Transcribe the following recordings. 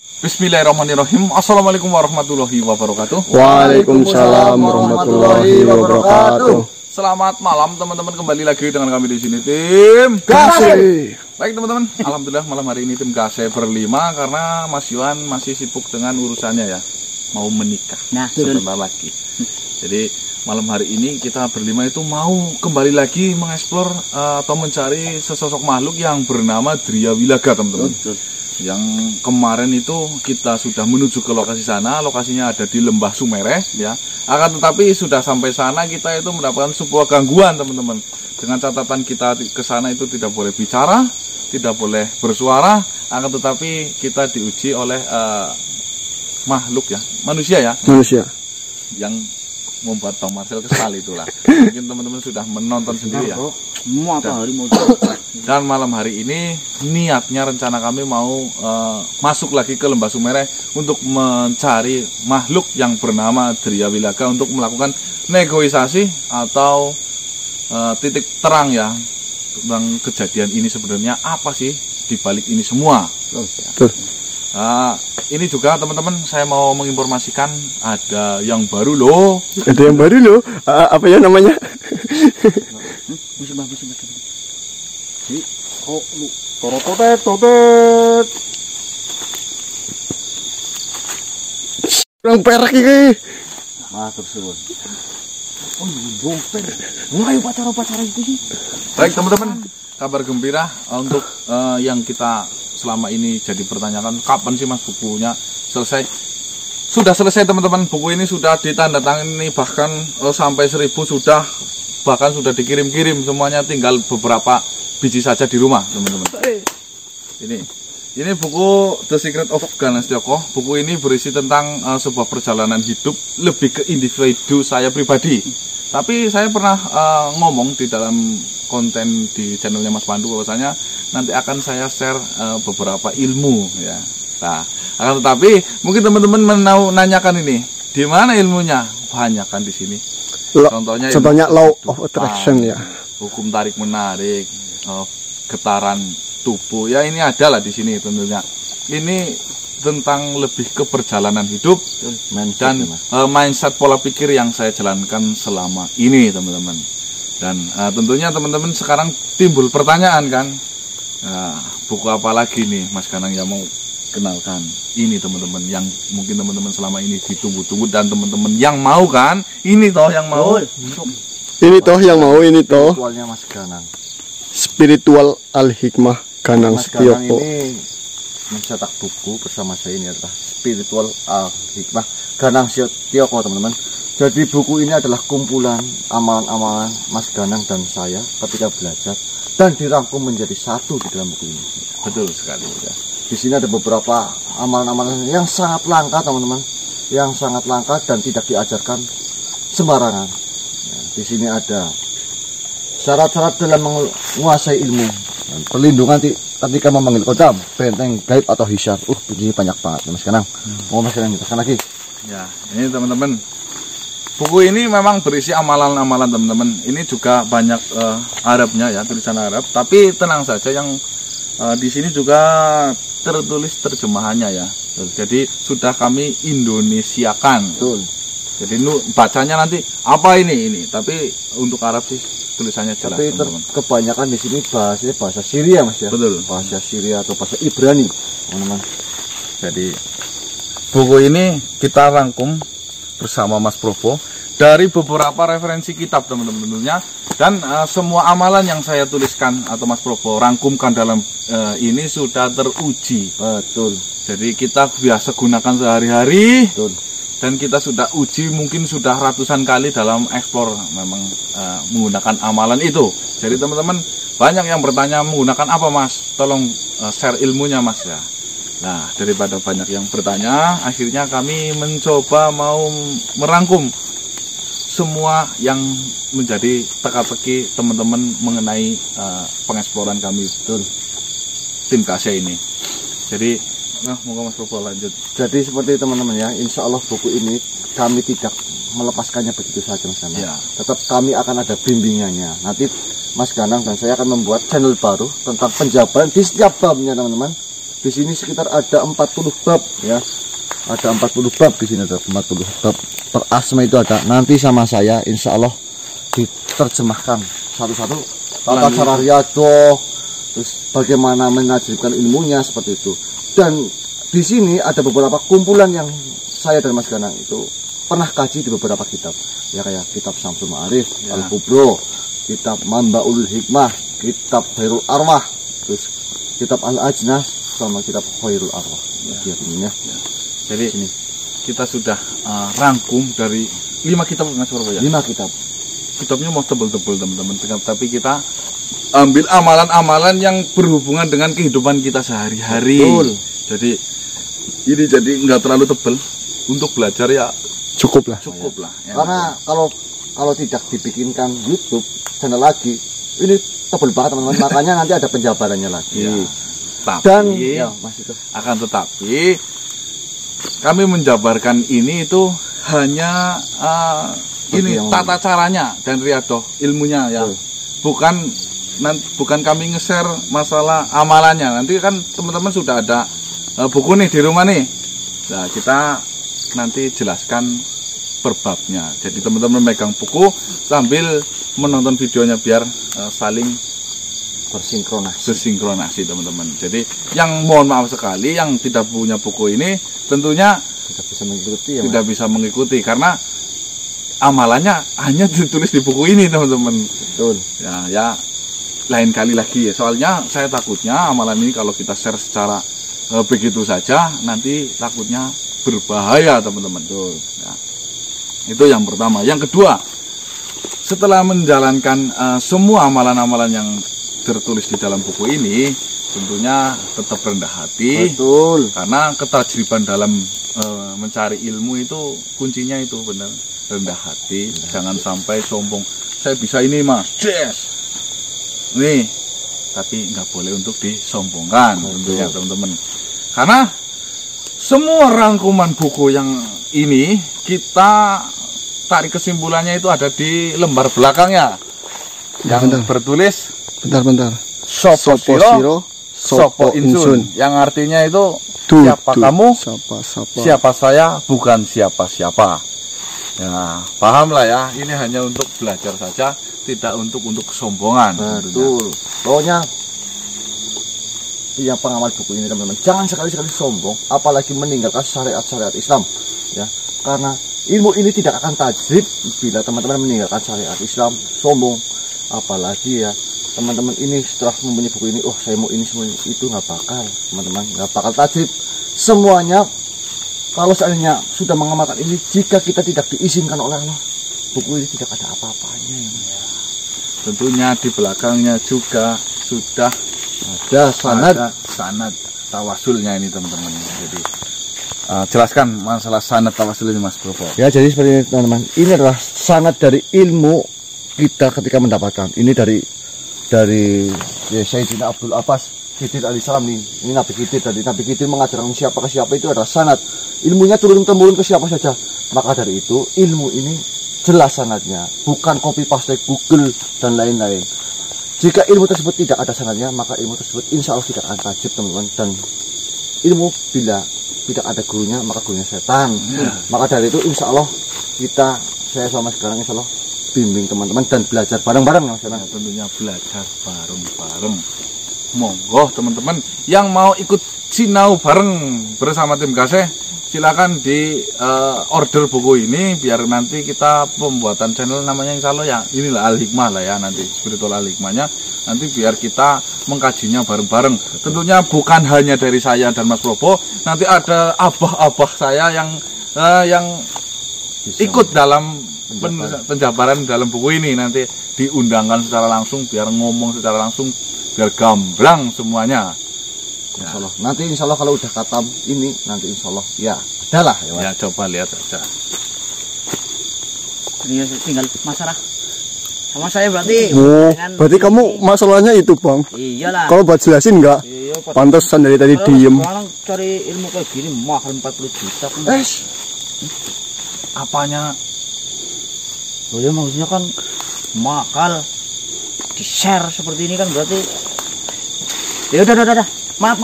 Bismillahirrahmanirrahim. Assalamualaikum warahmatullahi wabarakatuh. Waalaikumsalam warahmatullahi wabarakatuh. Selamat malam teman-teman, kembali lagi dengan kami di sini tim Kasih. Baik teman-teman, alhamdulillah malam hari ini tim Kasih berlima karena Mas Yuan masih sibuk dengan urusannya ya, mau menikah. Nah, sebentar lagi. Jadi malam hari ini kita berlima itu mau kembali lagi mengeksplor atau mencari sesosok makhluk yang bernama Dria Wilaga teman-teman. Yang kemarin itu kita sudah menuju ke lokasi sana, lokasinya ada di Lembah Sumereh ya. Akan tetapi sudah sampai sana kita itu mendapatkan sebuah gangguan teman-teman. Dengan catatan kita ke sana itu tidak boleh bicara, tidak boleh bersuara, akan tetapi kita diuji oleh makhluk ya, manusia ya. Manusia. Yang membuat Bang Marcel kesal itulah. Mungkin teman-teman sudah menonton sendiri ya. Dan malam hari ini niatnya rencana kami mau masuk lagi ke Lembah Sumereh untuk mencari makhluk yang bernama Dria Wilaga untuk melakukan negosiasi atau titik terang ya tentang kejadian ini sebenarnya apa sih di balik ini semua. Ini juga teman-teman saya mau menginformasikan ada yang baru loh. Ada yang baru loh. Apa ya namanya? Totet. Orang perak ini. Matur suwun. Oh, bomper. Mulai upacara itu sih. Baik teman-teman, kabar gembira untuk yang kita selama ini jadi pertanyaan, kapan sih Mas bukunya selesai? Sudah selesai teman-teman, buku ini sudah ditandatangani bahkan sampai 1000 sudah, bahkan sudah dikirim-kirim semuanya, tinggal beberapa biji saja di rumah teman-teman. Ini buku The Secret of Ganas Tioko. Buku ini berisi tentang sebuah perjalanan hidup lebih ke individu saya pribadi. Tapi saya pernah ngomong di dalam konten di channelnya Mas Pandu bahwasanya nanti akan saya share beberapa ilmu ya. Nah, akan tetapi mungkin teman-teman menanyakan ini, di mana ilmunya? Banyak kan di sini. Contohnya law of attraction ya. Hukum tarik menarik, getaran tubuh. Ya ini ada lah di sini tentunya. Ini tentang lebih ke perjalanan hidup dan mindset pola pikir yang saya jalankan selama ini teman-teman. Dan tentunya teman-teman sekarang timbul pertanyaan kan, buku apa lagi nih Mas Ganang yang mau kenalkan? Ini teman-teman yang mungkin teman-teman selama ini ditunggu-tunggu dan teman-teman yang mau kan? Ini toh yang mau. Ini toh yang mau, ini toh. Spiritualnya Mas Ganang. Spiritual Al-Hikmah Ganang Mas Ganang Setioko. ini mencetak buku bersama saya, ini adalah Spiritual Al-Hikmah Ganang Setioko teman-teman. Jadi buku ini adalah kumpulan amalan-amalan Mas Ganang dan saya ketika belajar dan dirangkum menjadi satu di dalam buku ini. Betul sekali ya. Di sini ada beberapa amalan-amalan yang sangat langka teman-teman, yang sangat langka dan tidak diajarkan sembarangan. Ya, di sini ada syarat-syarat dalam menguasai ilmu, dan perlindungan ketika memanggil kodam, benteng gaib atau hisyar. Begini banyak banget Mas Ganang. Mau Mas Ganang diteruskan lagi? Ya, ini teman-teman. Buku ini memang berisi amalan-amalan teman-teman. Ini juga banyak Arabnya ya, tulisan Arab. Tapi tenang saja, yang di sini juga tertulis terjemahannya ya. Jadi sudah kami Indonesiakan. Betul. Jadi bacanya nanti apa ini. Tapi untuk Arab sih tulisannya jelas. Tapi teman-teman. kebanyakan di sini bahasanya bahasa Syria Mas ya. Betul. Bahasa Syria atau bahasa Ibrani teman-teman. Jadi buku ini kita rangkum bersama Mas Provo dari beberapa referensi kitab teman-teman tentunya, dan semua amalan yang saya tuliskan atau Mas Provo rangkumkan dalam ini sudah teruji. Betul. Jadi kita biasa gunakan sehari-hari. Betul. Dan kita sudah uji mungkin sudah ratusan kali dalam eksplor memang menggunakan amalan itu. Jadi teman-teman banyak yang bertanya menggunakan apa Mas? Tolong share ilmunya Mas ya. Nah, daripada banyak yang bertanya, akhirnya kami mencoba mau merangkum semua yang menjadi teka-teki teman-teman mengenai pengeksploran kami tim Kasih ini. Jadi, moga Mas Provo lanjut. Jadi seperti teman-teman ya, insya Allah buku ini kami tidak melepaskannya begitu saja Mas Ganang. Ya. Tetap kami akan ada bimbingannya. Nanti Mas Ganang dan saya akan membuat channel baru tentang penjabaran di setiap babnya teman-teman. Di sini sekitar ada 40 bab ya. Ada 40 bab di sini, ada 40 bab. Per asma itu ada. Nanti sama saya insya Allah diterjemahkan satu-satu tata cara riyadhah, terus bagaimana menajribkan ilmunya seperti itu. Dan di sini ada beberapa kumpulan yang saya dan Mas Ganang itu pernah kaji di beberapa kitab. Ya kayak kitab Syamsul Ma'arif, Al-Kubro, kitab Mambaul Hikmah, kitab Khairul Arwah, terus kitab Al-Ajnas sama kitab Khairul Arwah. Ya. Jadi ini kita sudah rangkum dari 5 kitab Mas Purwo ya. 5 kitab. Kitabnya mau tebel-tebel teman-teman, tapi kita ambil amalan-amalan yang berhubungan dengan kehidupan kita sehari-hari. Betul. Jadi ini jadi nggak terlalu tebel untuk belajar ya, cukup lah. Ya. Karena kalau tidak dibikinkan YouTube channel lagi, ini tebel banget teman-teman. Makanya nanti ada penjabarannya lagi. Ya. Tapi akan tetapi kami menjabarkan ini itu hanya ini tata caranya dan riyadhah ilmunya ya. Bukan kami nge-share masalah amalannya. Nanti kan teman-teman sudah ada buku nih di rumah nih. Nah, kita nanti jelaskan per babnya. Jadi teman-teman megang buku sambil menonton videonya biar saling bersinkronasi teman-teman. Jadi yang mohon maaf sekali yang tidak punya buku ini tentunya tidak bisa mengikuti karena amalannya hanya ditulis di buku ini teman-teman. Betul. Ya lain kali lagi ya. Soalnya saya takutnya amalan ini kalau kita share secara begitu saja nanti takutnya berbahaya teman-teman. Tuh. Ya. Itu yang pertama. Yang kedua, setelah menjalankan semua amalan-amalan yang tertulis di dalam buku ini, tentunya tetap rendah hati. Betul. Karena ketajriban dalam mencari ilmu itu kuncinya itu benar rendah hati. Jangan sampai sombong. Saya bisa ini mas, yes. Nih, tapi nggak boleh untuk disombongkan, tentunya teman-teman. Karena semua rangkuman buku yang ini kita tarik kesimpulannya itu ada di lembar belakangnya yang bertulis. Bentar. Sopo siro, sopo insun. Yang artinya itu siapa kamu, siapa saya, bukan siapa-siapa. Ya, paham lah ya. Ini hanya untuk belajar saja, tidak untuk kesombongan. Betul. Pokoknya yang pengamal buku ini teman-teman, jangan sekali-sekali sombong, apalagi meninggalkan syariat-syariat Islam. Ya, karena ilmu ini tidak akan tajrib bila teman-teman meninggalkan syariat Islam, sombong. Apalagi ya teman-teman ini setelah mempunyai buku ini, oh saya mau ini semua itu nggak bakal, teman-teman nggak bakal tajrib. Semuanya kalau seandainya sudah mengamalkan ini, jika kita tidak diizinkan oleh Allah, buku ini tidak ada apa-apanya. Ya. Tentunya di belakangnya juga sudah ada sanad tawasulnya ini teman-teman. Jadi jelaskan masalah sanad tawasul ini Mas Purwo. Ya, jadi seperti ini teman-teman. Ini adalah sanad dari ilmu kita ketika mendapatkan. Ini dari ya, Sayyidina Abdul Abbas Khidir alaihissalam nih. Ini Nabi Khidir, dari Nabi Khidir mengajarkan siapa ke siapa itu adalah sanad. Ilmunya turun-temurun ke siapa saja. Maka dari itu ilmu ini jelas sanadnya, bukan copy paste Google dan lain-lain. Jika ilmu tersebut tidak ada sanadnya, maka ilmu tersebut insya Allah tidak akan tajib teman-teman. Dan ilmu bila tidak ada gurunya, maka gurunya setan. Maka dari itu insya Allah saya sama sekarang insya Allah bimbing teman-teman dan belajar bareng-bareng. Tentunya belajar bareng-bareng. Monggo teman-teman yang mau ikut sinau bareng bersama tim Kasih, silakan di order buku ini biar nanti kita pembuatan channel namanya insya Allah ya inilah Al-Hikmah lah ya, nanti spiritual Al-Hikmahnya nanti biar kita mengkajinya bareng-bareng. Tentunya bukan hanya dari saya dan Mas Purwo, nanti ada abah-abah saya yang ikut dalam penjabaran dalam buku ini, nanti diundangkan secara langsung biar ngomong secara langsung biar gamblang semuanya. Ya. Insya Allah. Nanti insya Allah kalau udah katam ini nanti insya Allah ya adalah ya coba lihat aja. Ini tinggal masalah sama saya berarti. Oh, berarti kamu masalahnya itu bang. Iyalah. Kalau buat jelasin enggak? Iya, pantesan dari tadi diem. Sekarang cari ilmu kayak gini mahal 40 juta. Apanya? Oh ya maksudnya kan mahal di share seperti ini kan berarti. Ya udah. Maaf.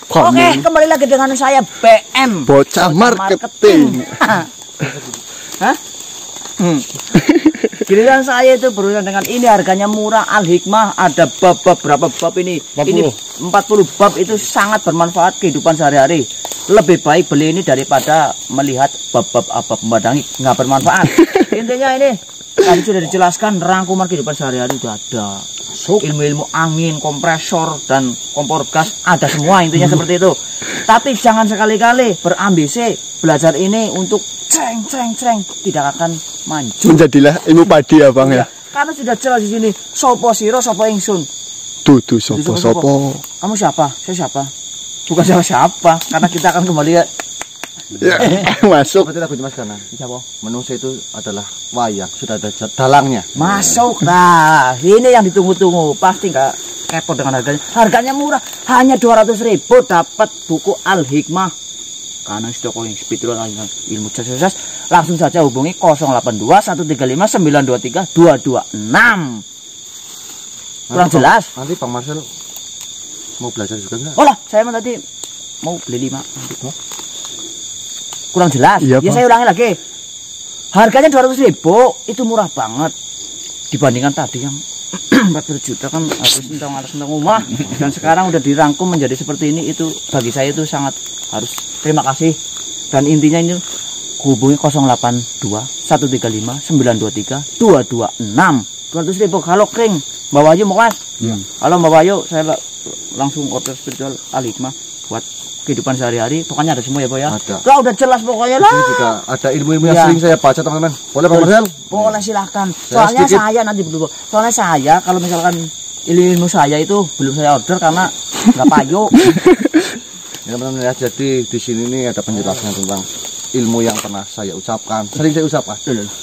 Oke, kembali lagi dengan saya BM. Bocah marketing. Hah? Giliran saya itu berurusan dengan ini, harganya murah, Al-Hikmah, ada bab-bab, berapa bab ini? 40. Ini 40 bab, itu sangat bermanfaat kehidupan sehari-hari. Lebih baik beli ini daripada melihat bab-bab apa pemandangi, nggak bermanfaat. Intinya ini tadi sudah dijelaskan, rangkuman kehidupan sehari-hari itu ada. Ilmu-ilmu angin, kompresor, dan kompor gas ada semua, intinya seperti itu. Tapi jangan sekali-kali berambisi belajar ini untuk ceng, tidak akan maju. Menjadilah ilmu padi ya Bang ya. Karena sudah jelas di sini, sopo siro, sopo ingsun. Tuh sopo. Kamu siapa? Saya siapa? Bukan siapa, karena kita akan kembali ya. Ya, masuk. Seperti lagu Mas Kana. Siapa? Manusia itu adalah wayang, sudah ada dalangnya. Masuk. Nah, ini yang ditunggu-tunggu. Pasti nggak repot dengan harganya. Harganya murah, hanya 200.000 dapat buku Al-Hikmah. Karena toko yang spiritual ilmu cerdas, langsung saja hubungi 082 135 923 226. Kurang jelas? Nanti Bang Marcel mau belajar juga enggak? Oh lah, saya tadi mau beli 5 nanti. Kurang jelas? Iya, Ya saya ulangi lagi. Harganya 200.000, itu murah banget dibandingkan tadi yang 40 juta kan harus tentang rumah, dan sekarang udah dirangkum menjadi seperti ini. Itu bagi saya itu sangat harus terima kasih. Dan intinya ini hubungi 082 135 923 226. 200.000 kalau kering bawa aja mau Mas. Kalau bawa ayo saya langsung order spiritual Al-Hikmah buat kehidupan sehari-hari. Pokoknya ada semua ya Boy ya. Ada. Lah udah jelas pokoknya lah. Ini juga ada ilmu-ilmu yang Ya. sering saya baca teman-teman. Boleh Bang Marcel? Boleh silahkan. Soalnya sedikit. saya nanti dulu. Soalnya saya kalau misalkan ilmu saya itu belum saya order karena nggak payu. Ya teman-teman ya, jadi di sini nih ada penjelasan tentang ilmu yang pernah saya ucapkan, sering saya ucapkan.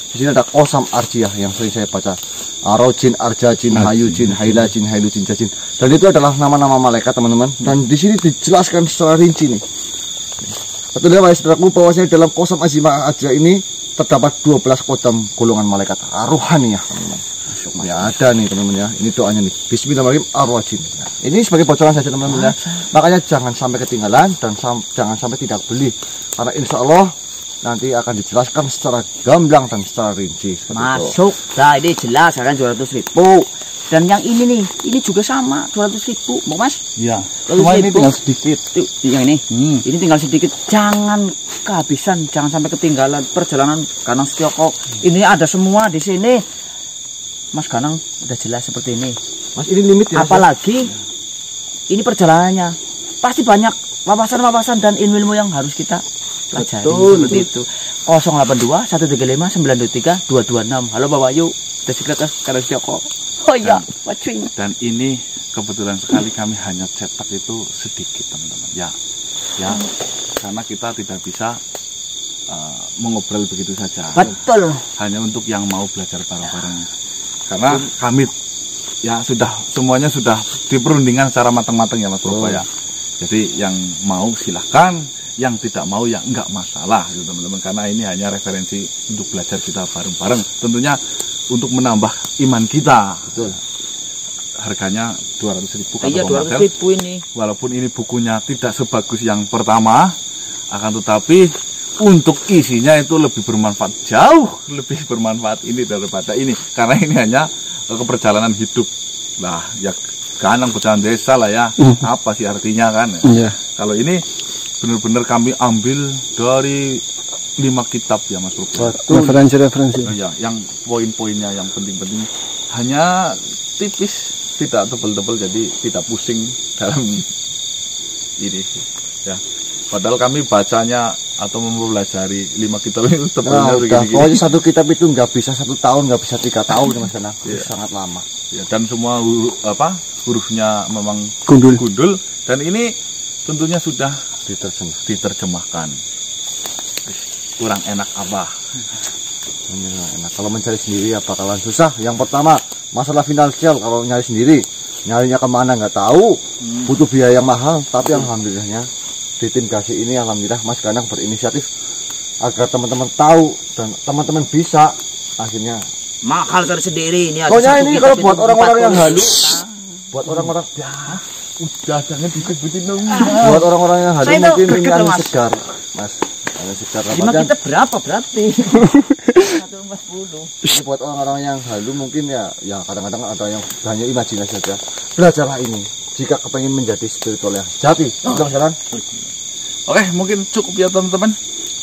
Di sini ada Qasam Arjiah yang sering saya baca. Arojin, Arjajin, Hayujin, Hailajin, Hailujin, Jajin. Dan itu adalah nama-nama malaikat teman-teman. Dan di sini dijelaskan secara rinci nih. Betulnya wahai saudaraku bahwasanya dalam Qasam Arjiah ini terdapat 12 kodam golongan malaikat rohani ya teman-teman. Ya ada nih teman-teman ya. Ini doanya nih. Bismillahirrahmanirrahim Ar-Rajim. Nah, ini sebagai bocoran saja teman-teman ya. Makanya jangan sampai ketinggalan dan jangan sampai tidak beli. Karena insya Allah nanti akan dijelaskan secara gamblang dan secara rinci. Masuk. Nah ini jelas kan 200.000. Dan yang ini nih, ini juga sama 200.000. Mau Mas? Iya. 200.000. Cuma ini tinggal sedikit. Tuh, yang ini. Ini tinggal sedikit. Jangan kehabisan, jangan sampai ketinggalan perjalanan Ganang Setioko. Ini ada semua di sini. Mas Ganang udah jelas seperti ini. Mas ini limit ya. Apalagi ini perjalanannya pasti banyak wawasan-wawasan dan ilmu-ilmu yang harus kita pelajari. Betul, Seperti itu. 082 135 923 226. Halo Bapak Yu, udah segera ke Ganang Setioko. Oh iya, watching. Dan ini kebetulan sekali kami hanya cetak itu sedikit teman-teman. Ya, karena kita tidak bisa mengobrol begitu saja. Betul. Hanya untuk yang mau belajar bareng-bareng. Karena kami ya sudah semuanya sudah diperundingkan secara matang-matang ya Mas Bro ya. Jadi yang mau silahkan, yang tidak mau ya enggak masalah gitu teman-teman. Karena ini hanya referensi untuk belajar kita bareng-bareng. Tentunya untuk menambah iman kita. Betul. Harganya 200.000 kata Iya, Bang Marcel. 200.000 ini. Walaupun ini bukunya tidak sebagus yang pertama, akan tetapi untuk isinya itu lebih bermanfaat, jauh lebih bermanfaat ini daripada ini. Karena ini hanya keperjalanan hidup. Lah, ya Ganang perjalanan desa lah ya. Apa sih artinya kan? Iya. Kalau ini benar-benar kami ambil dari 5 kitab ya Mas Bro. Referensi. Ya, yang poin-poinnya yang penting-penting hanya tipis, tidak tebel-tebel, jadi tidak pusing dalam ini ya. Padahal kami bacanya atau mempelajari 5 kitab itu tebelnya begini-gini. Pokoknya satu kitab itu nggak bisa 1 tahun, nggak bisa 3 tahun Mas Ganang. Sangat lama. Ya, dan semua hurufnya memang Gundul. dan ini tentunya sudah Diterjemahkan. kurang enak apa. Enak. Kalau mencari sendiri ya bakalan susah. Yang pertama masalah finansial, kalau nyari sendiri nyarinya kemana nggak tahu, butuh biaya yang mahal. Tapi alhamdulillahnya di tim kasih ini alhamdulillah Mas Ganang berinisiatif agar teman-teman tahu dan teman-teman bisa akhirnya Mahal tersendiri ini. pokoknya ini kalau buat orang-orang yang halus, buat orang-orang ya Udah jangan disebutin dong. Buat orang-orang yang halu Saya itu mungkin greget ini loh, Mas. segar, Mas. Angin segar Lima apa kan? kita berapa berarti? 140. Ini buat orang-orang yang halu mungkin ya kadang-kadang ada yang hanya imajinasi saja. Belajarlah ini. Jika kepengen menjadi spiritual yang sejati, udah jalan. Oke, mungkin cukup ya teman-teman.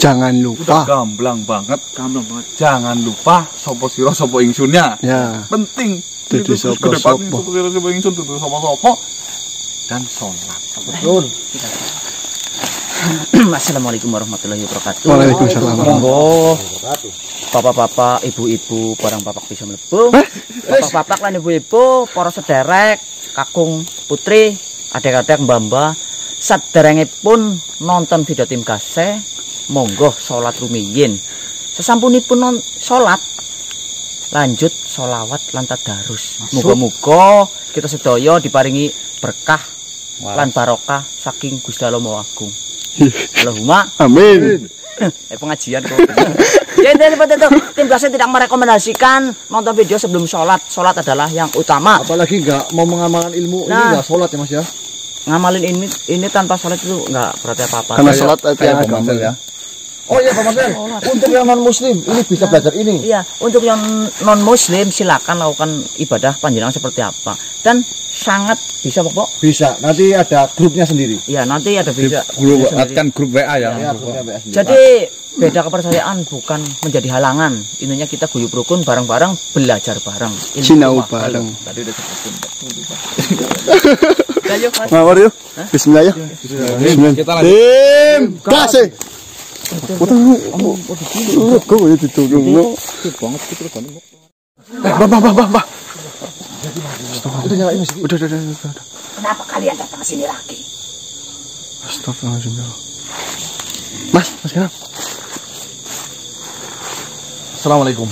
Jangan Udah lupa. gamblang banget. Gampang banget. Jangan lupa sopo siro sopo ingsunnya. Ya. Penting. Dudu Itu sopo kedepannya sopo. sopo siro sopo ingsun dudu sopo dan sholat. Betul. Assalamualaikum warahmatullahi wabarakatuh. Waalaikumsalam. Monggo. Bapak-bapak, ibu-ibu, barang bapak bisa mlebu. Bapak-bapak lan ibu-ibu, para sederek, kakung putri, adik-adik mbah-mbah, saderengipun nonton video tim kase, monggo salat rumiyin. Sesampunipun salat, lanjut sholawat lan tadarus. Muga-muga kita sedaya diparingi berkah lan barokah saking Gusti Allah Maha Agung. Allahumma Amin. pengajian kok. Ya intinya seperti itu. Tim Kase tidak merekomendasikan nonton video sebelum sholat. Sholat adalah yang utama. Apalagi nggak mau mengamalkan ilmu ini Nah. nggak sholat ya Mas ya. Ngamalin ini tanpa sholat itu nggak berarti apa-apa. Karena sholat itu yang Kayak agama. Marcel ya. Oh iya Pak Marcel, untuk yang non muslim ini bisa belajar ini. Iya, untuk yang non muslim silakan lakukan ibadah panjenengan seperti apa. Dan sangat bisa Pok. Bisa, nanti ada grupnya sendiri. Iya, nanti ada bisa. Grup bisa sendiri. kan grup WA ya. Ya, grupnya BS sendiri. Jadi beda kepercayaan bukan menjadi halangan. Intinya kita guyup rukun bareng-bareng, belajar bareng. Ilmu Sinau mahal. bareng. Tadi udah sebutin. Ayo, Mas. Ngawur yuk. Bismillah ya. Bismillah. Kita lanjut. Tim kasih. Kok ya ditolong no. Bah. Udah nyalain Mas. Udah. Kenapa kalian datang ke sini lagi? Astagfirullahaladzim. Mas kenapa? Assalamualaikum.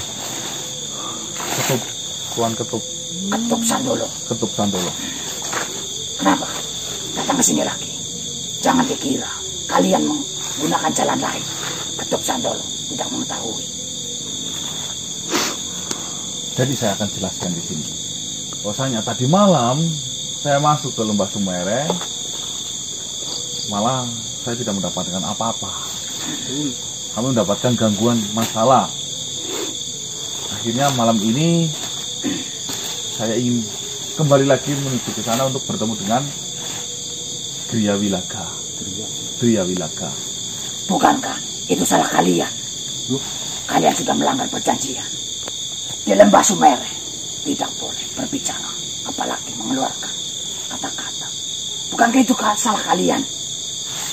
Ketup. Tuan Ketup. Ketuk Sandolo. Ketup Sandolo. Kenapa? Datang ke sini lagi. Jangan dikira kalian menggunakan jalan lain. Ketuk Sandolo tidak mengetahui. Jadi saya akan jelaskan di sini. Bahwasanya tadi malam saya masuk ke Lembah Sumereng, malah saya tidak mendapatkan apa-apa. Kami mendapatkan gangguan masalah. Akhirnya malam ini saya ingin kembali lagi menuju ke sana untuk bertemu dengan Griya Wilaga. Griya Wilaga. Bukankah itu salah kalian? Loh? Kalian sudah melanggar perjanjian. Di Lembah Sumereng tidak boleh berbicara, apalagi mengeluarkan kata-kata. Bukankah itu salah kalian?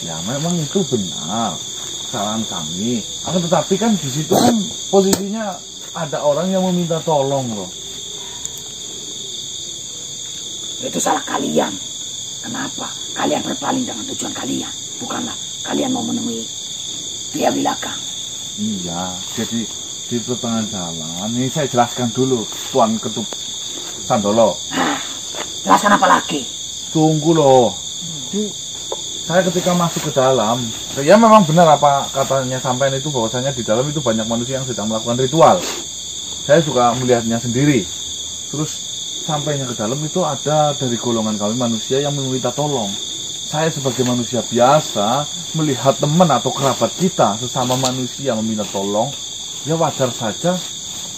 Ya memang itu benar kesalahan kami. Akan tetapi kan di situ kan posisinya ada orang yang meminta tolong loh. Itu salah kalian. Kenapa? Kalian berpaling dengan tujuan kalian. Bukanlah kalian mau menemui Griya Wilaga. Iya, jadi di pertengahan jalan ini saya jelaskan dulu Tuan Ketup Sandolo. Jelaskan apa lagi? Tunggu loh. Saya ketika masuk ke dalam, ya memang benar apa katanya sampean itu bahwasanya di dalam itu banyak manusia yang sedang melakukan ritual. Saya juga melihatnya sendiri. Terus sampainya ke dalam itu ada dari golongan kami manusia yang meminta tolong. Saya sebagai manusia biasa melihat teman atau kerabat kita sesama manusia meminta tolong, ya wajar saja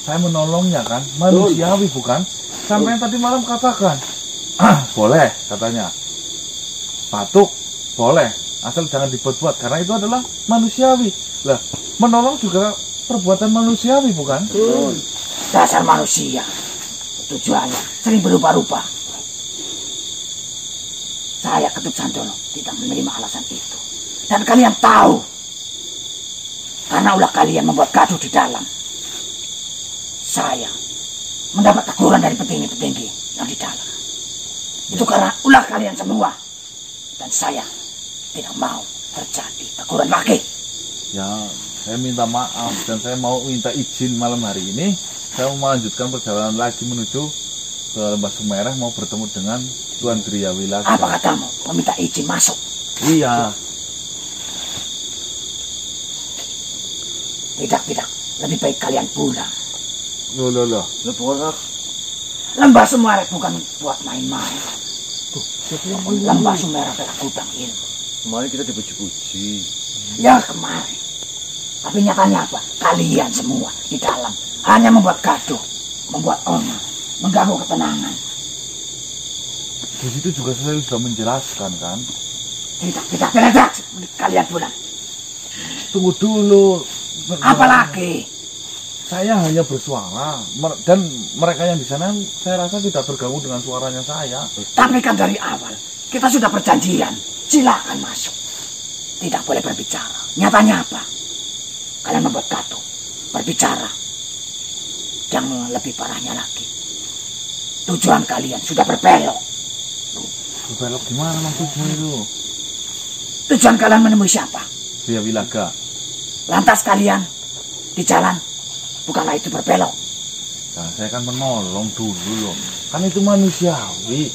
saya menolongnya kan, manusiawi bukan? Sampai tadi malam katakan, boleh katanya, batuk boleh, asal jangan dibuat-buat karena itu adalah manusiawi. Lah, menolong juga perbuatan manusiawi bukan? Dasar manusia. Tujuannya sering berubah-ubah. Saya Ketup Sandolo tidak menerima alasan itu. Dan kalian tahu, karena ulah kalian membuat gaduh di dalam, saya mendapat teguran dari petinggi-petinggi yang di dalam. Itu karena ulah kalian semua. Dan saya tidak mau terjadi teguran lagi. Ya, saya minta maaf dan saya mau minta izin malam hari ini. Saya mau melanjutkan perjalanan lagi menuju ke Lembah Sumereng mau bertemu dengan Tuan Griya Wilaga. Apa katamu? Meminta izin masuk. Iya. Tidak. Lebih baik kalian pulang. Loh. Lepas Lembah Sumereng bukan buat main-main. Lembah Sumerah adalah gudang ilmu. Kemarin kita dipuji-puji. Ya kemarin. Tapi nyatanya apa? Kalian semua di dalam hanya membuat gaduh, membuat onar, mengganggu ketenangan. Di situ juga saya sudah menjelaskan kan. Tidak, kalian pulang. Tunggu dulu. Apalagi? Saya hanya bersuara dan mereka yang di sana saya rasa tidak terganggu dengan suaranya saya. Tapi kan dari awal kita sudah perjanjian. Silakan masuk. Tidak boleh berbicara. Nyatanya apa? Kalian membuat gaduh, berbicara. Yang lebih parahnya lagi, tujuan kalian sudah berbelok. Berbelok gimana maksudmu itu? Tujuan kalian menemui siapa? Dia Wilaga. Lantas kalian di jalan, bukanlah itu berbelok? Nah, saya kan menolong dulu loh. Kan itu manusiawi.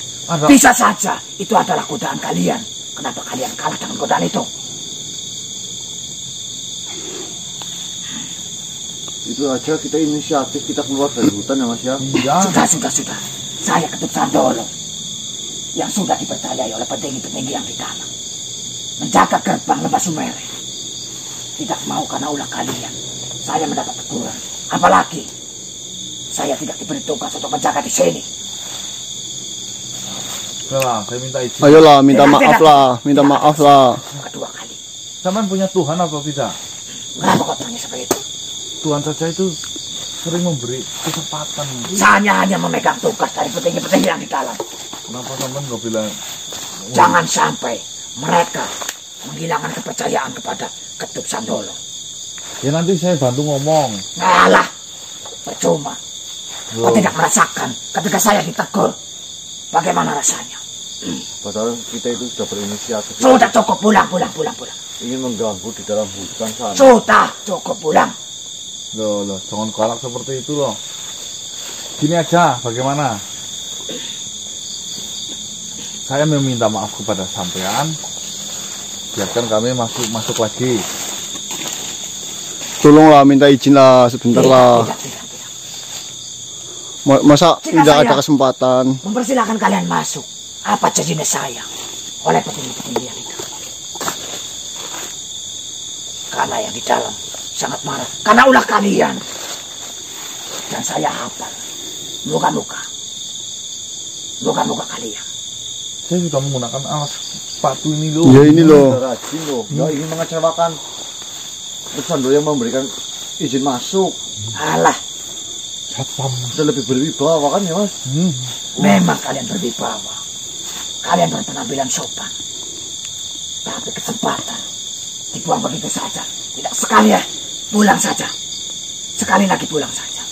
Bisa saja itu adalah godaan kalian. Kenapa kalian kalah dengan godaan itu? Itu aja kita inisiatif, kita keluar dari hutan ya Mas ya. Iya. Sudah. Saya Ketut Sandolo yang sudah dipercayai oleh petinggi-petinggi yang di dalam menjaga gerbang Lembah Sumerah. Tidak mau karena ulah kalian saya mendapat teguran. Apalagi saya tidak diberi tugas untuk menjaga di sini. Lah, saya minta izin. Ayolah, minta maaf lah, minta maaf lah. Kedua kali. Saman punya Tuhan atau tidak? Kenapa kau tanya seperti itu? Tuhan saja itu sering memberi kesempatan. Saya hanya memegang tugas dari petinggi-petinggi yang di dalam. Kenapa Saman nggak bilang? Jangan sampai mereka menghilangkan kepercayaan kepada Ketut Sandolo. Ya nanti saya bantu ngomong. Ngalah, percuma. Kau tidak merasakan ketika saya ditegur. Bagaimana rasanya? Padahal kita itu sudah berinisiatif. Sudah cukup, pulang. Ingin mengganggu di dalam hutan sana. Sudah cukup, pulang. Loh, jangan galak seperti itu loh. Gini aja, bagaimana? Saya meminta maaf kepada sampean. Biarkan kami masuk lagi. Tolonglah, minta izin lah sebentar lah. Tidak. Masa Jika tidak saya ada kesempatan? mempersilahkan kalian masuk. Apa janjinya saya oleh petinggi-petinggi yang itu? Karena yang di dalam sangat marah. Karena ulah kalian. Dan saya hafal muka-muka kalian. Saya sudah menggunakan alas sepatu ini loh. Ya ini loh. Rajin loh. Nggak ingin mengecewakan Sandolo yang memberikan izin masuk. Alah, Sudah lebih berwibawa kan ya Mas? memang kalian berwibawa. Kalian berpenampilan sopan. Tapi kesempatan dibuang begitu saja. Tidak sekali ya, pulang saja. Sekali lagi pulang saja.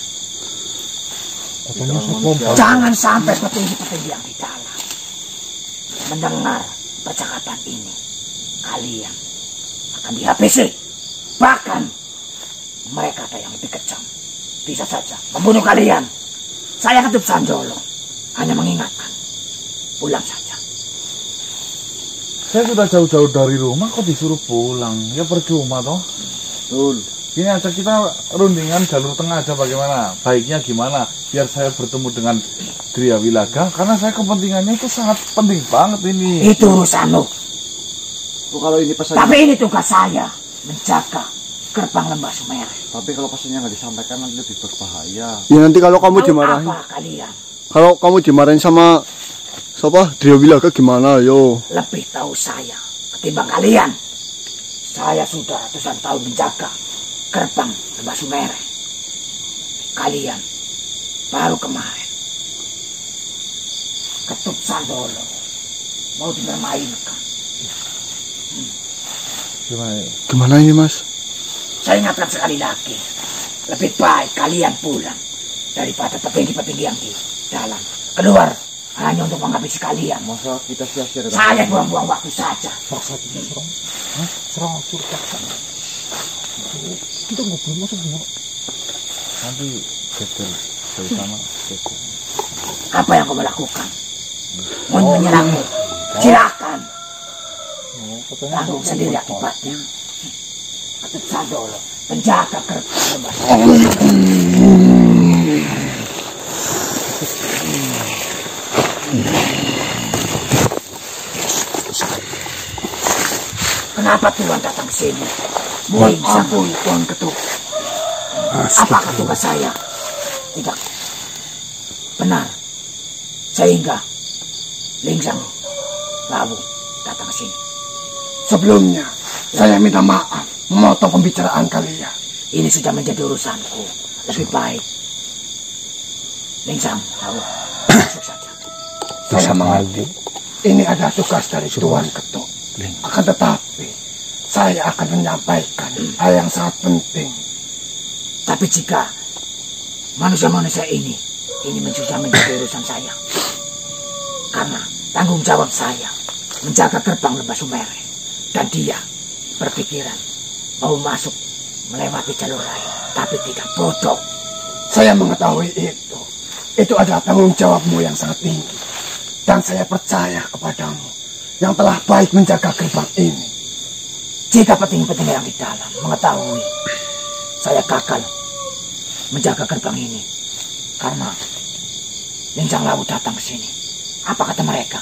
Jangan sampai petinggi-petinggi yang di dalam mendengar percakapan ini. Kalian akan dihabisi. Bahkan mereka ada yang lebih kejam. Bisa saja membunuh kalian. Saya Ketut Sandolo hanya mengingatkan, pulang saja. Saya sudah jauh-jauh dari rumah kok disuruh pulang. Ya percuma toh. Betul. Gini aja kita rundingan jalur tengah aja bagaimana? Baiknya gimana? Biar saya bertemu dengan Gria Wilaga karena saya kepentingannya itu sangat penting banget ini. Itu urusanmu. Kalau ini pesannya, Tapi ini tugas saya, menjaga gerbang Lembah Sumerah. tapi kalau pesannya nggak disampaikan nanti lebih berbahaya. Ya nanti kalau kamu Tahu dimarahin, apa kalian? kalau kamu dimarahin sama siapa? Gria Wilaga gimana? Yo. Lebih tahu saya ketimbang kalian. Saya sudah ratusan tahun menjaga gerbang Lembah Sumerah. Kalian baru kemarin Ketut Sandolo mau dipermainkan. Gimana ini Mas? Saya ingatkan sekali lagi, lebih baik kalian pulang daripada petinggi-petinggi yang di dalam keluar hanya untuk menghabisi kalian. Masa kita sia-sia dengan Saya buang-buang waktu saja. Kita ngobrol masuk semua. Nanti geger dari sana geger. Apa yang kau melakukan? Mau menyerangku? Silakan. Tanggung sendiri akibatnya. Ketut Sandolo, penjaga gerbang Lembah Sumerah. Kenapa Tuhan datang ke sini? Mohon ampun Tuan Ketuk. Apakah tugas saya tidak benar sehingga Lingsang Lawu datang ke sini? Sebelumnya, saya minta maaf memotong pembicaraan kalian. Ini sudah menjadi urusanku. Lebih baik Lingsang Lawu masuk saja. Saya mengerti. Ini adalah tugas dari Tuan Ketuk. Akan tetapi, saya akan menyampaikan hal yang sangat penting. Tapi jika manusia-manusia ini sudah menjadi urusan saya, karena tanggung jawab saya menjaga gerbang Lembah Sumere, dan dia berpikiran mau masuk melewati jalur lain, tapi tidak bodoh. Saya mengetahui itu. Itu adalah tanggung jawabmu yang sangat tinggi. Dan saya percaya kepadamu yang telah baik menjaga gerbang ini. Jika petinggi-petinggi yang di dalam mengetahui saya gagal menjaga gerbang ini karena Lingsang Lawu datang ke sini, apa kata mereka?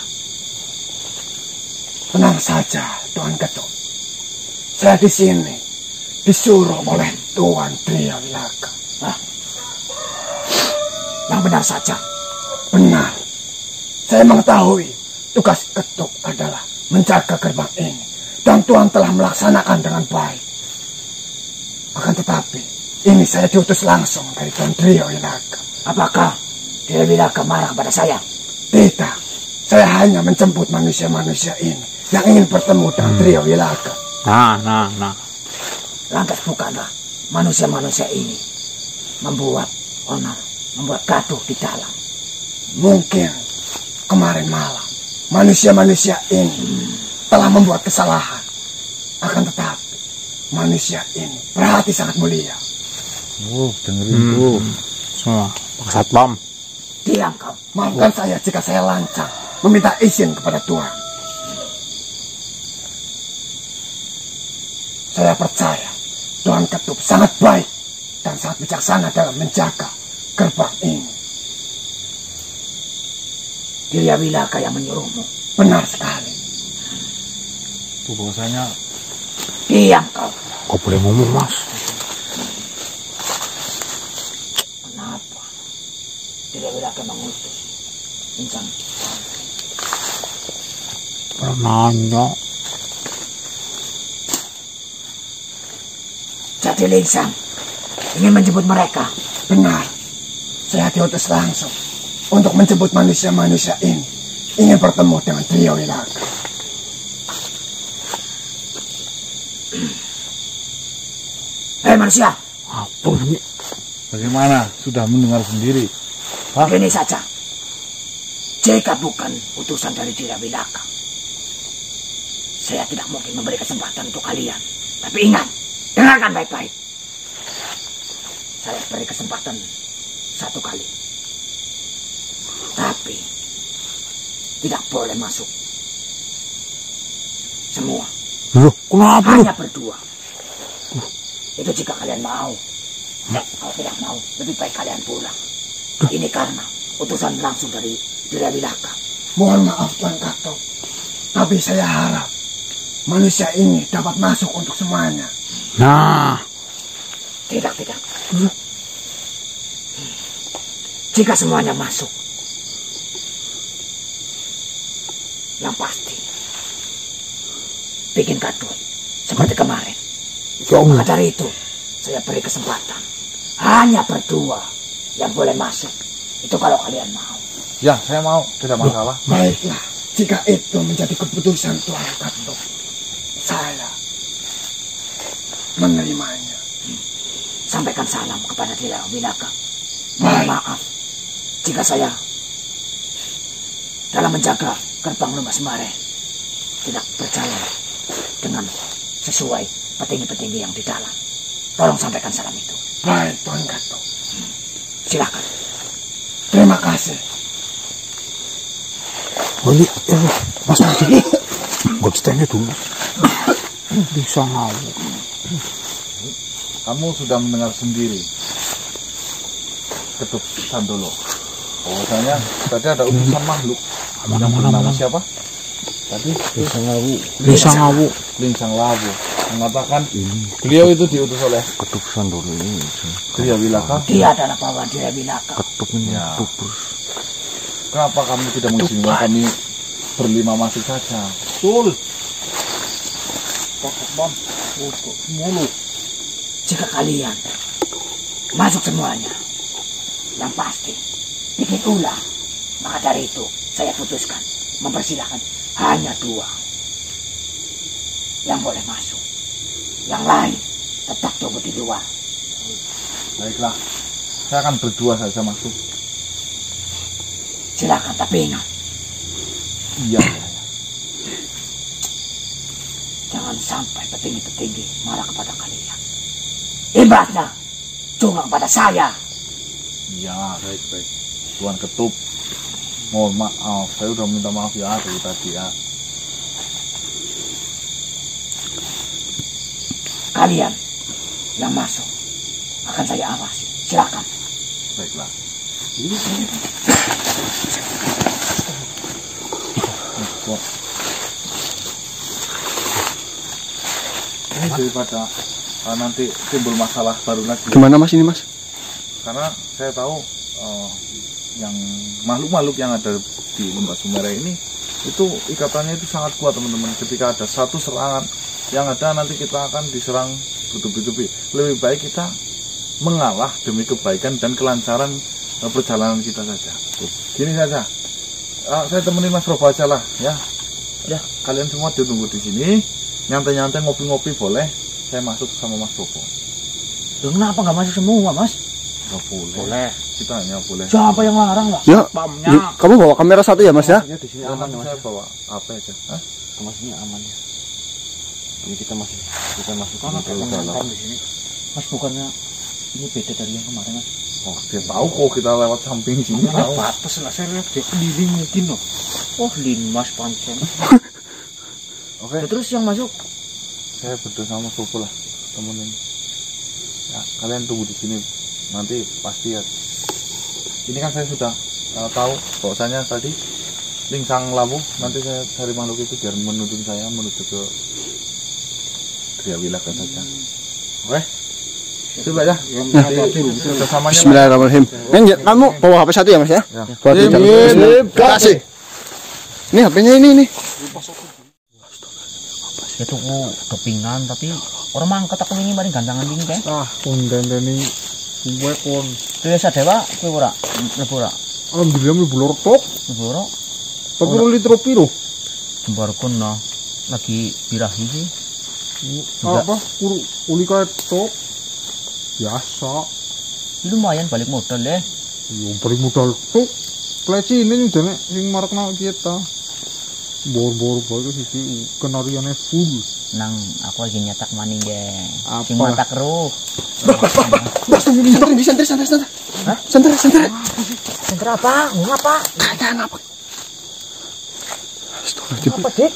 Tenang saja, Tuan Ketuk. Saya di sini disuruh oleh Tuan Triawilaka. Yang benar saja. Benar. Saya mengetahui tugas Ketuk adalah menjaga gerbang ini. Dan Tuhan telah melaksanakan dengan baik. Akan tetapi, ini saya diutus langsung dari Tuan Triawilaka. Apakah Triawilaka marah kepada saya? Tidak. Saya hanya menjemput manusia-manusia ini yang ingin bertemu dengan Triawilaka. Nah. Lantas bukanlah manusia-manusia ini membuat onar, membuat gaduh di dalam? Mungkin kemarin malam manusia-manusia ini telah membuat kesalahan. Akan tetapi manusia ini berhati sangat mulia. Dengerin tuh. Semua Pak Satpam. Diam kau. Maafkan saya jika saya lancang meminta izin kepada Tuhan. Saya percaya Tuan Ketuk sangat baik dan sangat bijaksana dalam menjaga gerbang ini. Triawilaka yang menyuruhmu? Benar sekali. Tuh bahwasanya. Diam kau. Kau boleh ngomong, Mas. Kenapa Triawilaka mengutus Lingsang? Nanya. Jadi Lingsang ingin menjemput mereka? Benar. Saya diutus langsung untuk menjemput manusia-manusia ini ingin bertemu dengan Triawilaka. Hei manusia, Apa ini? Bagaimana? Sudah mendengar sendiri. ini saja. Jika bukan utusan dari Triawilaka, saya tidak mungkin memberi kesempatan untuk kalian. Tapi ingat, dengarkan baik-baik. Saya beri kesempatan 1 kali. Tapi tidak boleh masuk semua. Loh, kenapa? Hanya berdua. Itu jika kalian mau. Kalau tidak mau, lebih baik kalian pulang. Ini karena utusan langsung dari Triawilaka. Mohon maaf Tuan Ketuk, tapi saya harap manusia ini dapat masuk untuk semuanya. Nah. Tidak. Jika semuanya masuk, yang pasti bikin gaduh seperti kemarin. Maka dari itu saya beri kesempatan hanya berdua yang boleh masuk. Itu kalau kalian mau. Ya, saya mau. Tidak masalah. Baiklah, jika itu menjadi keputusan Tuan Ketuk, saya menerimanya. Sampaikan salam kepada Triawilaka. Baik. Mohon maaf jika saya dalam menjaga gerbang Lembah Sumere tidak berjalan dengan sesuai petinggi-petinggi yang di dalam. Tolong sampaikan salam itu. Baik Tuan Ketuk. Silakan. Terima kasih. Oh, ini, Mas Madi. Gue stenya dulu. Bisa ngawur. Kamu sudah mendengar sendiri, Ketuk Sandolo. Bahwasanya tadi ada utusan makhluk yang bernama siapa? Tadi Lingsang Lawu. Lingsang Lawu mengatakan beliau itu diutus oleh Ketup Sandoro ini. Gria Wilaka. Dia adalah bawa Gria Wilaka. Ketup ini Ya. ketup terus. Kenapa kamu tidak mengizinkan kami berlima masuk saja? Betul. Mulu. Jika kalian masuk semuanya, yang pasti bikin ulah, maka dari itu saya putuskan mempersilahkan hanya 2 yang boleh masuk. Yang lain tetap tunggu di luar. Baiklah, saya akan berdua saja masuk. Silakan, tapi ingat, Iya. jangan sampai petinggi-petinggi marah kepada kalian. Imbasnya cuma kepada saya. Iya, baik. Tuan Ketup, mohon maaf, saya udah minta maaf ya dari tadi ya. Kalian yang masuk akan saya awasi. Silakan. Baiklah. Ini daripada nanti timbul masalah baru lagi. Gimana Mas ini Mas? Karena saya tahu yang makhluk-makhluk yang ada di Lembah Sumerah ini itu ikatannya itu sangat kuat teman-teman. Ketika ada satu serangan yang ada nanti kita akan diserang bertubi-tubi. Lebih baik kita mengalah demi kebaikan dan kelancaran perjalanan kita saja. Gini saja, saya temenin Mas Robo aja lah ya. Ya, kalian semua ditunggu di sini, nyantai-nyantai ngopi-ngopi boleh. Saya masuk sama Mas Robo. Loh, kenapa nggak masuk semua, Mas? Nggak boleh. Boleh. Kita hanya boleh. Siapa yang larang lah? Ya, Pamnya. kamu bawa kamera 1 ya Mas ya? Ya di sini Ya, aman nanti Mas. saya bawa apa aja? Hah? Mas ini aman ya. Ini kita masuk Kan ada yang nonton di sini. Mas, bukannya ini beda dari yang kemarin, Mas? Oh, dia tahu kok kita lewat samping sini tahu. Batas lah, saya lihat dia keliling mungkin loh. Oh, Linmas pancen. Oke, Terus yang masuk saya berdua sama Sopo lah, temenin. Ya, kalian tunggu di sini. Nanti pasti ya. Ini kan saya sudah tahu bahwasanya tadi Lingsang Lawu, nanti saya cari makhluk itu biar menuntun saya menuju ke Gria Wilaka saja. Oke? Coba ya. Nanti kerjasamanya. Bismillahirrahmanirrahim. Kamu bawa HP 1 ya Mas ya? Ya. Buat di dalam. Terima kasih. Ini HP-nya ini nih. itu kepingan tapi orang mangkat aku ini mari gantangan ini kan. Ah, kondendeni gue kon. Desa dewa kowe ora mlebu ora. Alhamdulillah mlebu lor tok. Mlebu ora. Tapi lo litro piro? Jembarkun no. Lagi birahi sih. Apa? Uli kayak tok. Biasa. Lumayan balik modal deh. Yo balik modal tok. Pleci ini udah nek sing marakna kita. Bor-bor sih kenariannya full. Nang aku lagi nyetak maning ge. Apa? Sing mata keruh. Mas, santai. Hah? Santai. Center apa? Ngapa? Keadaan apa? Astagfirullahaladzim. Apa, Dik?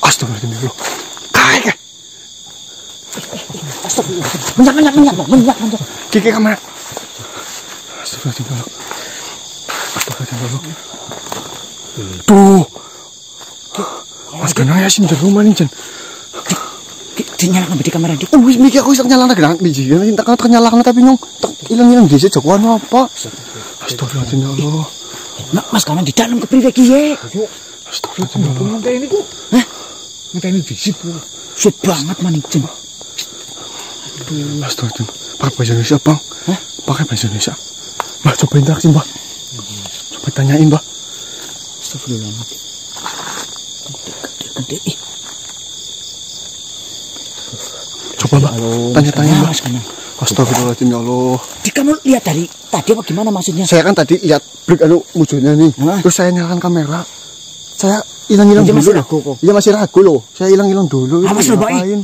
Astagfirullahaladzim ya Allah. Kayak. Menyak. Kiki kamera. Astagfirullahaladzim ya Allah. Astagfirullahaladzim ya Allah. Tuh. Mas Gana ya sih dari rumah nih Jan. Dinyalakan di kamera Dik. Oh wis mikir aku iso nyalakan gedang iki. Tak kan nyalakan tapi nyong ilang-ilang dhisik jagoan apa? Astagfirullahaladzim ya Allah. Mas Gana di dalam kepriwe ki ye? Astagfirullahaladzim ya Allah. Ngantai ini kok. Hah? Ngantai ini disip kok. Sulit banget maning Jen. Astagfirullahaladzim. Pakai bahasa Indonesia Bang. Hah? Pakai bahasa Indonesia. Mbak coba interaksi Mbak. Coba tanyain Mbak. Astagfirullahaladzim. Gede. Coba Mbak. Tanya-tanya Mbak. Mas Gana. Astagfirullahaladzim ya Allah. Dik, kamu lihat dari tadi apa gimana maksudnya? Saya kan tadi lihat break wujudnya nih. Hah? Terus saya nyalakan kamera. Saya hilang-hilang Dia dulu masih loh. ragu kok. Iya masih ragu loh. Saya hilang-hilang dulu. Awas Itu loh, Mbak. ngapain?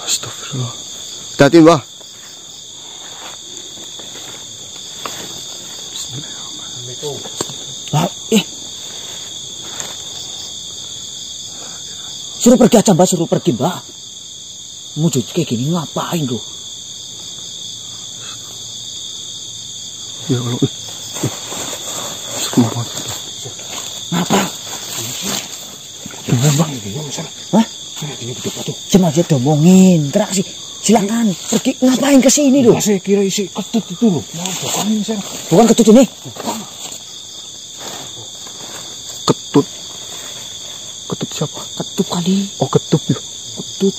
Astagfirullah. Hati Mbak. Lah, Suruh pergi aja Mbak, suruh pergi Mbak. Wujud kayak gini ngapain loh? Ya Allah. Astagfirullah. Ngapa? Gimana bang? Hah? Cuma aja domongin. Terak sih. Silakan pergi ngapain ke sini loh? Saya kira isi ketut itu loh. Bukan ini saya. Bukan ketut ini. Ketut. Ketut siapa? Ketut kali. Oh ketut ya. Ketut.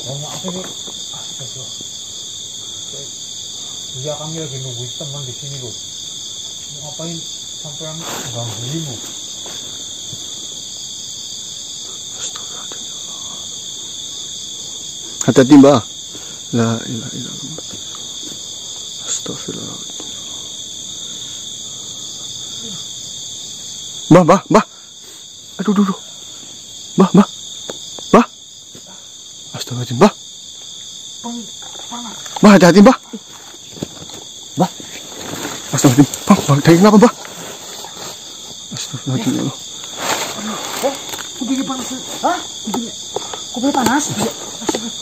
Maaf ini. Iya kami lagi nungguin teman di sini loh. Mau ngapain sampai ganggu ini? Hati-hati mbak. La ilaha illallah. Astagfirullah. Mbak. Aduh. Mbak. Astagfirullahaladzim, mbak. Mbak, hati-hati, mbak. Mbak. Astagfirullahaladzim. Bang, dari kenapa, mbak? Astagfirullahaladzim. Kupingnya panas. Hah? Kupingnya panas?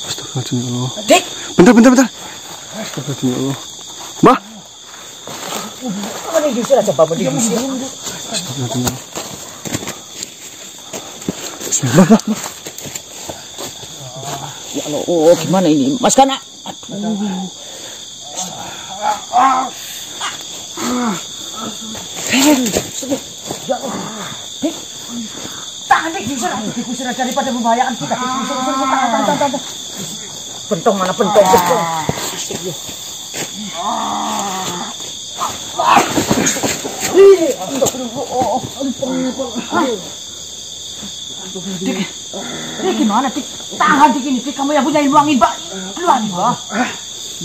Astagfirullahaladzim, ya Allah. Dik. Bentar. Astagfirullahaladzim, ya Allah. Mbak. Ini diusir aja, Bapak diusir. Astagfirullahaladzim, ya Allah. Bismillah, mbak. Ya Allah, gimana ini? Mas Kana. Aduh. Tahan dik, diusir daripada membahayakan kita. Tahan. Pentong mana pentong? Dik, gimana dik? Tahan dik ini, dik kamu yang punya ilmuangin mbak. Keluarin mbak.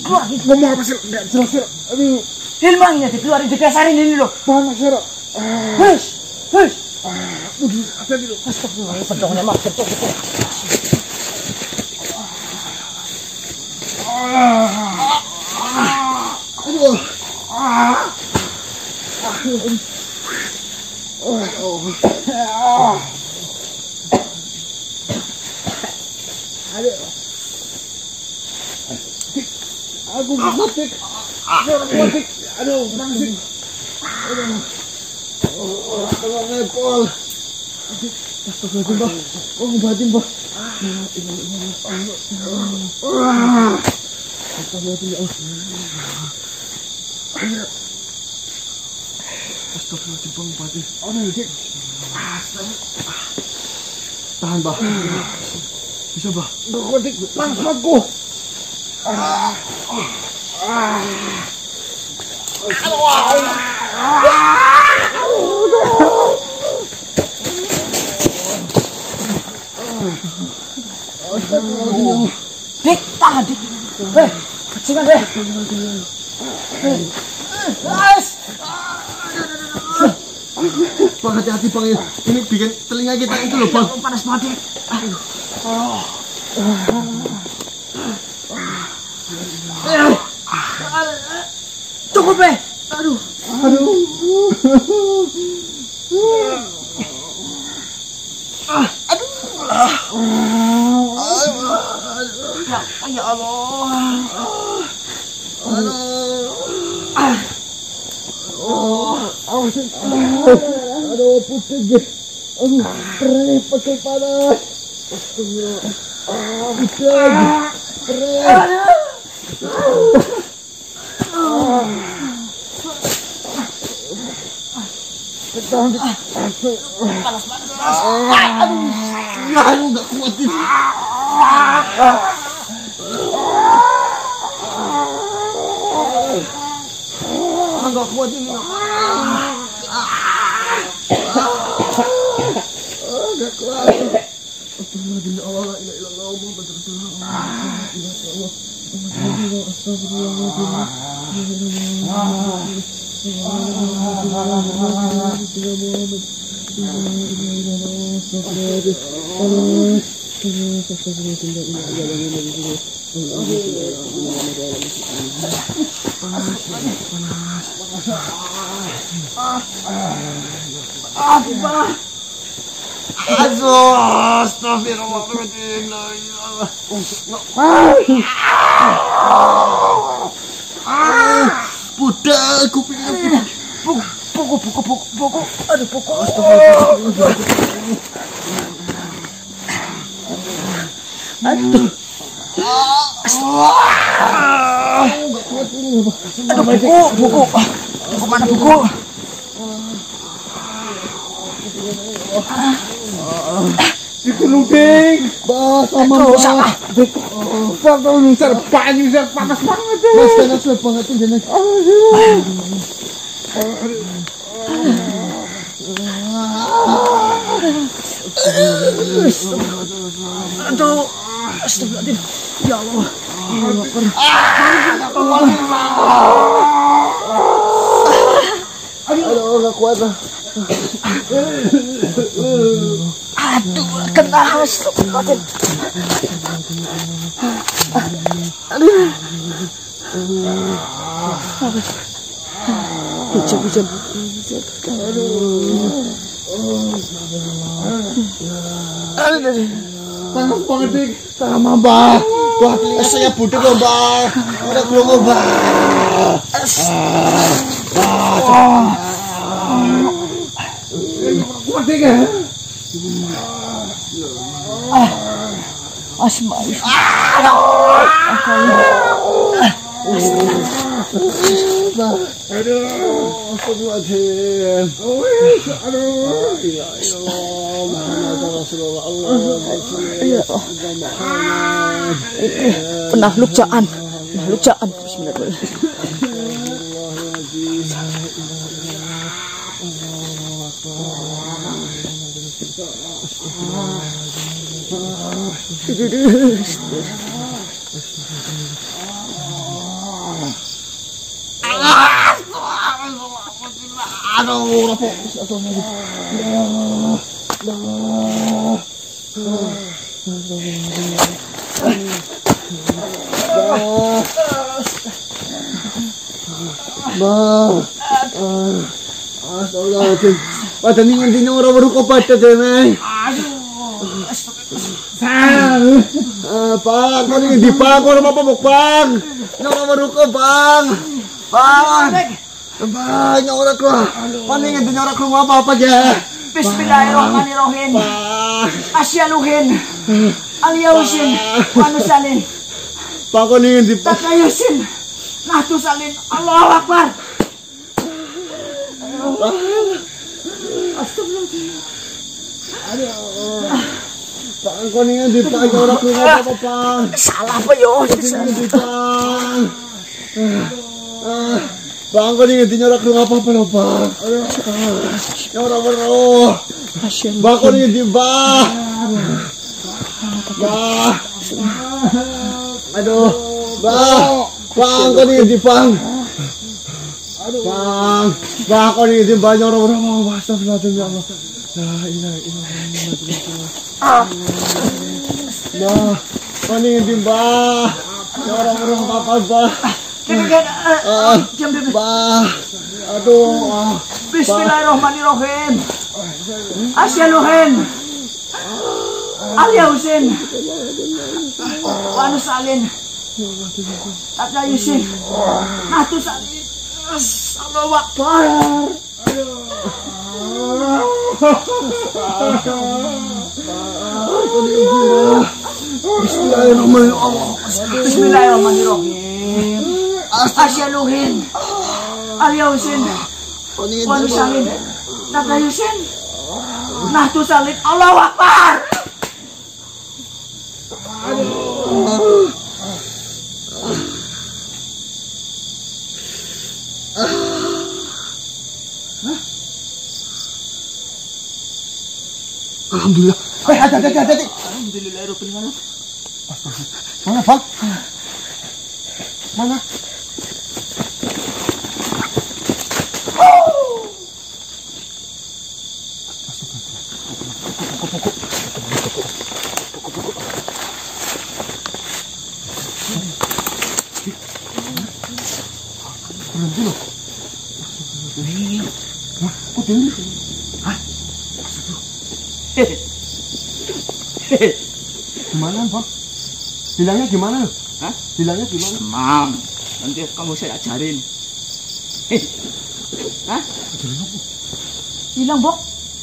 Keluarin. Ngomong apa sih? Nggak jelas. Aduh. Ilmuangin ya dik, keluarin digeserin ini loh. Panas ya. Hush. Hati-hati loh. Astagfirullah, pentongnya mah pentong. Aku kutik. Aduh, panas. Tolong ngepol. Astagfirullahaladzim, Mbak. Oh, ngobatin, Mbak. Astagfirullahaladzim, ya Allah. Astagfirullahaladzim, Bang, ngobatin. Dik. Tahan, Mbak. Bisa, Mbak. Dik, panas bangetku. Dik, tahan dik. Jangan deh. Bang, hati-hati, Bang. Ini bikin telinga kita itu loh, Bang. Panas banget dik. Cukup deh. Aduh. Ya Allah. Aduh, putih deh. Perih pakai panas. Aduh, nggak kuat ini. Nggak kuat ini. Nggak kuat. Astagfirullahaladzim, ya Allah, la ilaha illallah, Muhammad Rasulullah. Budak, kupingnya buku. Aduh, buku. Aduh. Buku. Mana buku? Dikeluding. Sama salah. Panas panas banget tuh. Mas panas banget tuh jenis. Aduh. Astagfirullahaladzim. Ya Allah. Aduh, nggak kuat lah. Aduh, kena. Astagfirullahaladzim. Aduh. Hujan. Aduh. Panas banget dik. Sama Mbak. Wah, telinga saya budek loh Mbak. Udah kelongo Mbak. Kuat dik ya. Asma. Astagfirullahaladzim. Makhluk jaan. Bismillahirrahmanirrahim. Astagfirullahaladzim. Pada ningan orang baru kau pada deh. Bang, kau ningan di bang, kau apa bang? Orang baru kau bang. Bang, orang keluar. Mana ningan di orang keluar apa ya? Bismillahirrahmanirrahim. Asyaluhin. Aliyausin. Wanusalin. Bang, kau ningan di bang. Tatayusin. Nahtusalin. Allahu Akbar. Bang, kau ningan di bang, orang keluar apa bang? Salah apa yo? Bang. Bang, kau ningan di orang keluar apa lo bang? Orang baru. Bang, kau ningan di bang. Bang. Aduh. Bang, kau ningan di bang. Bang, kau ningan di bang, orang baru. Astagfirullahaladzim ya Allah. La ilaha illallah. Bah, kau ningan di bang. Orang apa bang? Bah. Aduh. Bismillahirrahmanirrahim. Asyaluhin. Aliyausin. Wanusalin. Tatayusin. Nahtusalin. Allahu Akbar. Bismillahirrahmanirrahim. Asyaluhin. Aliyausin. Wanusalin. Tatayusin. Nahtusalin. Allahu Akbar. Alhamdulillah. Hati. Alhamdulillahirobbilalamin. Mana bang? Mana? Berhenti loh. Kok dia ini? Hah? Gimana bang? Bilangnya gimana loh? Hah? Bilangnya gimana? Tenang, nanti kamu saya ajarin. Hah? Hilang, Bok.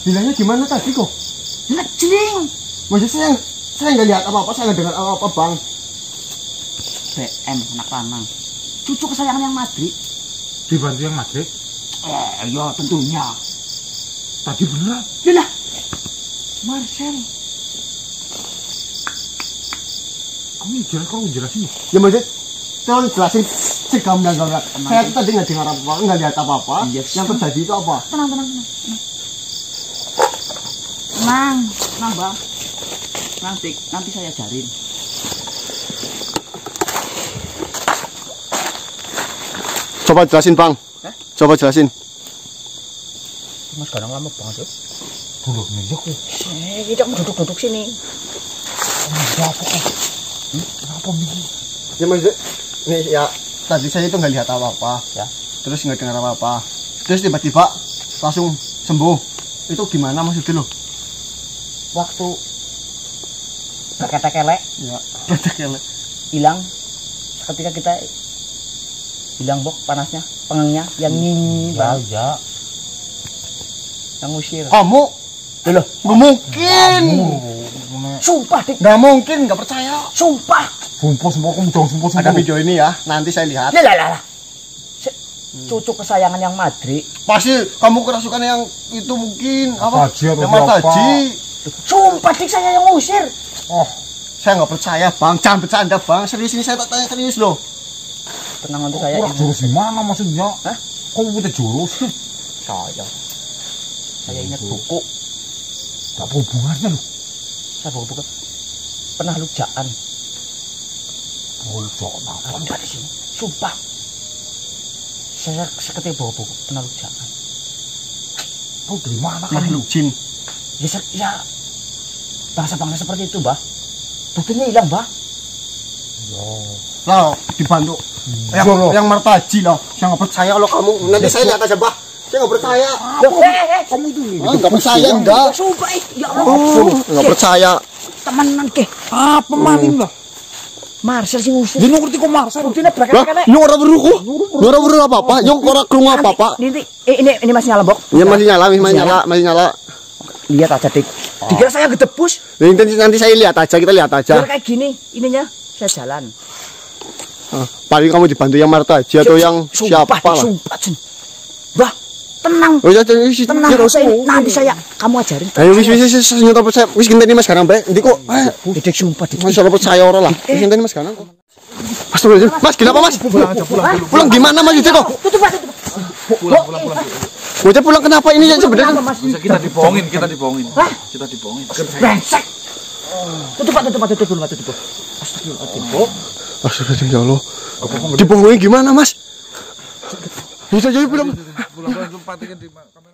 Hilangnya gimana tadi kok? Ngejling. Maksudnya saya nggak lihat apa-apa, saya nggak dengar apa-apa, Bang. BM anak lanang. Cucu kesayangan yang Madrid. Dibantu yang Madrid. Ya tentunya. Tadi beneran. Yalah. Marcel. Kamu jelasin ya? Ya maksudnya, tolong jelasin segamblang. Saya tadi nggak dengar apa-apa, nggak lihat apa-apa. Yes. Yang terjadi itu apa? Tenang. Tenang, Bang. Nanti saya ajarin. Coba jelasin, Bang. Hah? Coba jelasin. Mas Ganang lama banget, ya. Dulu nih aku. Tidak mau duduk sini. Kenapa nih? Ya maksudnya, nih ya tadi saya itu nggak lihat apa-apa, Ya. terus nggak dengar apa-apa, terus tiba-tiba langsung sembuh. Itu gimana maksudnya lo? Waktu berketek-kelek Ya, ketek-kelek. hilang, ketika kita hilang, Bok, panasnya, pengangnya yang ngini, Bang, Ya. yang ngusir. Kamu? Loh, Nggak mungkin. sumpah, Dik. Nggak mungkin, nggak percaya. Sumpah. Sumpah kamu dong, sumpah. Ada video ini ya, nanti saya lihat. Lah. Cucu kesayangan yang Madrid. Pasti kamu kerasukan yang itu mungkin apa? Haji atau Yang Mas siapa? Haji. Sumpah, Dik, saya yang ngusir. Oh, Saya nggak percaya, Bang. Jangan bercanda, Bang. Serius ini saya tak tanya serius loh. Tenang, nanti saya kurang jurus di mana maksudnya? Hah? Kamu punya jurus? saya ingat buku. Apa hubungannya lu? Saya buku pernah lujaan. Oh, jangan apa? Ada di sini. Sumpah. Saya seketika bawa buku pernah lujaan. Kau dari mana kan? Makhluk jin. Ya, bangsa-bangsa seperti itu, Bah. Buktinya hilang, Bah. Lah, dibantu. Yang Martaji lah. Saya nggak percaya kalau kamu. Nanti saya lihat aja, Bah. Saya nggak percaya. Kamu itu nih. Nggak percaya, enggak. Sumpah, ya Allah. Nggak percaya. Temenan ke. Apa maling lah? Marcel sih ngusir. Dia ngerti kok Marcel. Buktinya Lah, berkali-kali. nyong orang beruku. Nyong orang beruku apa-apa. Nyong orang kerungu apa-apa. Ini masih nyala, Bok. Ya masih nyala. Lihat aja, Dik. Dikira saya gedebus. Nanti saya lihat aja, kita lihat aja. Biar kayak gini, ininya saya jalan. Paling kamu dibantu yang Martaji atau yang siapa lah. Sumpah, Jun. Bah, tenang. Oh ya, Tenang, nanti saya kamu ajarin. ayo wis nyata percaya. Wis ngenteni Mas Ganang bae. Ndi kok? Dik, sumpah, Dik. Mas ora percaya ora lah. Wis ngenteni Mas Ganang kok. Mas, kenapa Mas? Pulang gimana Mas itu kok? Tutup. Pulang. Bocah pulang kenapa ini ya sebenarnya? Bisa kita dibohongin. Kita dibohongin. Brengsek. Tutup. Astagfirullahaladzim, Bok. Astagfirullah ya Allah. Dibohongin gimana Mas? Bisa jadi pulang. Pulang. Patikan di kamar.